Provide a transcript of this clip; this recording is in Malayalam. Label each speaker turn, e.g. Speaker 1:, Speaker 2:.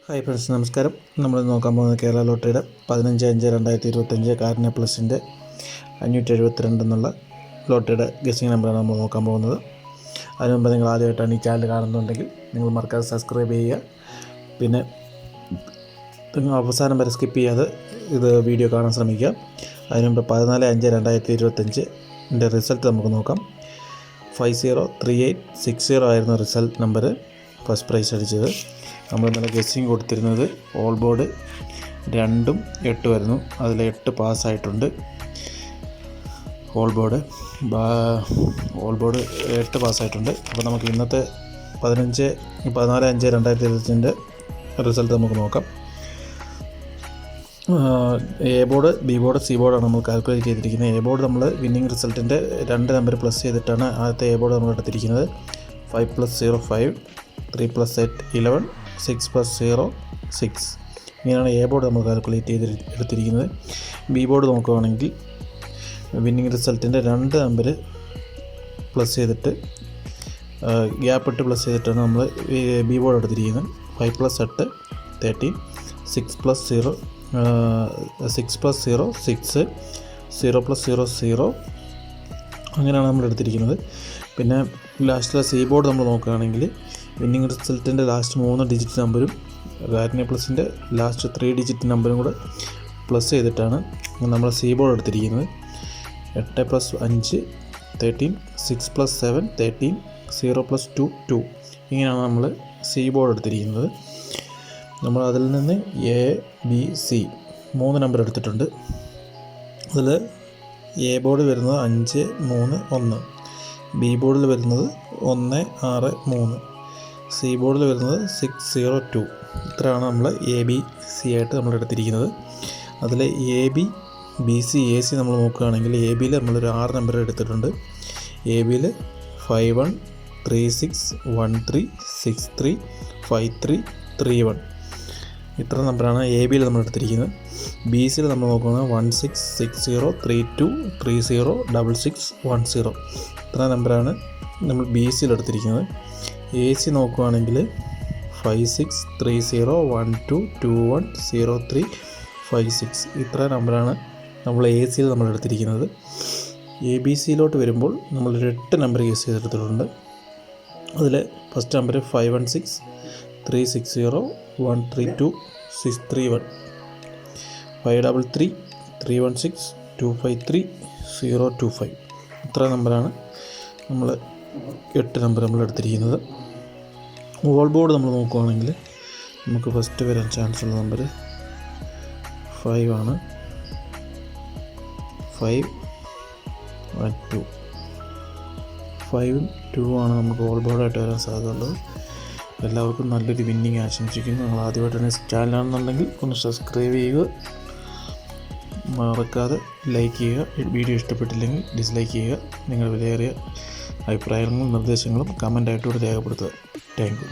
Speaker 1: ഹായ് ഫ്രണ്ട്സ്, നമസ്കാരം. നമ്മൾ നോക്കാൻ പോകുന്നത് കേരള ലോട്ടറിയുടെ 15/5/2025 കാർഡിന പ്ലസിൻ്റെ 572 എന്നുള്ള ലോട്ടറിയുടെ ഗസ്സിംഗ് നമ്പറാണ് നമ്മൾ നോക്കാൻ പോകുന്നത്. അതിന് മുമ്പ് നിങ്ങൾ ആദ്യമായിട്ടാണ് ഈ ചാനൽ കാണുന്നുണ്ടെങ്കിൽ നിങ്ങൾ മറക്കാതെ സബ്സ്ക്രൈബ് ചെയ്യുക. പിന്നെ നിങ്ങൾ അവസാനം വരെ സ്കിപ്പ് ചെയ്യാതെ ഇത് വീഡിയോ കാണാൻ ശ്രമിക്കുക. അതിന് മുമ്പ് 14/5/2025 റിസൾട്ട് നമുക്ക് നോക്കാം. 503860 ആയിരുന്നു റിസൾട്ട് നമ്പർ, ഫസ്റ്റ് പ്രൈസ് അടിച്ചത്. നമ്മൾ ഇന്നലെ ഗസ്സിങ് കൊടുത്തിരുന്നത് ഓൾ ബോർഡ് 2ഉം 8 ആയിരുന്നു. അതിൽ 8 പാസ്സായിട്ടുണ്ട്. All board 8 പാസ്സായിട്ടുണ്ട്. അപ്പോൾ നമുക്ക് ഇന്നത്തെ 14/5/2025 റിസൾട്ട് നമുക്ക് നോക്കാം. A board, B board, C ബോർഡാണ് നമ്മൾ കാൽക്കുലേറ്റ് ചെയ്തിരിക്കുന്നത്. എ ബോർഡ് നമ്മൾ വിന്നിങ് റിസൾട്ടിൻ്റെ 2 നമ്പർ പ്ലസ് ചെയ്തിട്ടാണ് ആദ്യത്തെ എ ബോർഡ് നമ്മൾ എടുത്തിരിക്കുന്നത്. 5 + 0 5, 3 + 8 11, 6 + 0 6. ഇങ്ങനെയാണ് എ ബോർഡ് നമ്മൾ കാൽക്കുലേറ്റ് എടുത്തിരിക്കുന്നത്. ബി ബോർഡ് നോക്കുകയാണെങ്കിൽ വിന്നിങ് റിസൾട്ടിൻ്റെ 2 നമ്പർ പ്ലസ് ചെയ്തിട്ട് ഗ്യാപ്പ് ഇട്ട് പ്ലസ് ചെയ്തിട്ടാണ് നമ്മൾ ബി ബോർഡ് എടുത്തിരിക്കുന്നത്. 5 + 8 13, 6 + 0 6, 0 + 0 0. അങ്ങനെയാണ് നമ്മൾ എടുത്തിരിക്കുന്നത്. പിന്നെ ലാസ്റ്റിലെ സി ബോർഡ് നമ്മൾ നോക്കുകയാണെങ്കിൽ വിന്നിങ് റിസൾട്ടിൻ്റെ ലാസ്റ്റ് 3 ഡിജിറ്റ് നമ്പരും കാർഡിന പ്ലസിൻ്റെ ലാസ്റ്റ് 3 ഡിജിറ്റ് നമ്പറും കൂടെ പ്ലസ് ചെയ്തിട്ടാണ് നമ്മൾ സി ബോർഡ് എടുത്തിരിക്കുന്നത്. 8 + 5 13, 6 + 7 13, 0 + 2 2. ഇങ്ങനെയാണ് നമ്മൾ സി ബോർഡ് എടുത്തിരിക്കുന്നത്. നമ്മൾ അതിൽ നിന്ന് എ ബി സി 3 നമ്പർ എടുത്തിട്ടുണ്ട്. അതിൽ എ ബോർഡ് വരുന്നത് 5 3 1, ബി ബോർഡിൽ വരുന്നത് 1 6 3, സി ബോർഡിൽ വരുന്നത് 6 0 2. ഇത്രയാണ് നമ്മൾ എ ബി സി ആയിട്ട് നമ്മൾ എടുത്തിരിക്കുന്നത്. അതിൽ A B B C A C നമ്മൾ നോക്കുകയാണെങ്കിൽ എ ബിയിൽ നമ്മളൊരു 6 നമ്പർ എടുത്തിട്ടുണ്ട്. എ ബിയിൽ 51 36 13 63 53 31. ഇത്ര നമ്പറാണ് എ ബിയിൽ നമ്മൾ എടുത്തിരിക്കുന്നത്. ബി സിയിൽ നമ്മൾ നോക്കുകയാണെങ്കിൽ 16 60 32 30 66 10. ഇത്ര നമ്പറാണ് നമ്മൾ ബി സിയിൽ എടുത്തിരിക്കുന്നത്. എ സി നോക്കുകയാണെങ്കിൽ 56 30 12 21 03 56. ഇത്ര നമ്പറാണ് നമ്മൾ എ സിയിൽ നമ്മൾ എടുത്തിരിക്കുന്നത്. എ ബി സിയിലോട്ട് വരുമ്പോൾ നമ്മളൊരു 8 നമ്പർ ഗസ് ചെയ്തെടുത്തിട്ടുണ്ട്. അതിൽ ഫസ്റ്റ് നമ്പർ 516 360 132 631, 533 316 253 025. ഇത്ര നമ്പറാണ് നമ്മൾ 8 നമ്പർ നമ്മൾ എടുത്തിരിക്കുന്നത്. ഓൾ ബോർഡ് നമ്മൾ നോക്കുകയാണെങ്കിൽ നമുക്ക് ഫസ്റ്റ് വരാൻ ചാൻസ് ഉള്ള നമ്പർ 5 ആണ്. 5 2, 5 2 ആണ് നമുക്ക് ഓൾ ബോർഡായിട്ട് വരാൻ സാധ്യതയുള്ളത്. എല്ലാവർക്കും നല്ലൊരു വിന്നിങ് ആശംസിക്കുന്നു. നിങ്ങൾ ആദ്യമായിട്ടാണ് ചാനലാണെന്നുണ്ടെങ്കിൽ ഒന്ന് സബ്സ്ക്രൈബ് ചെയ്യുക, മറക്കാതെ ലൈക്ക് ചെയ്യുക. വീഡിയോ ഇഷ്ടപ്പെട്ടില്ലെങ്കിൽ ഡിസ്ലൈക്ക് ചെയ്യുക. നിങ്ങളുടെ വിലയേറിയ അഭിപ്രായങ്ങളും നിർദ്ദേശങ്ങളും കമൻ്റായിട്ടൂടെ രേഖപ്പെടുത്തുക. Thank you.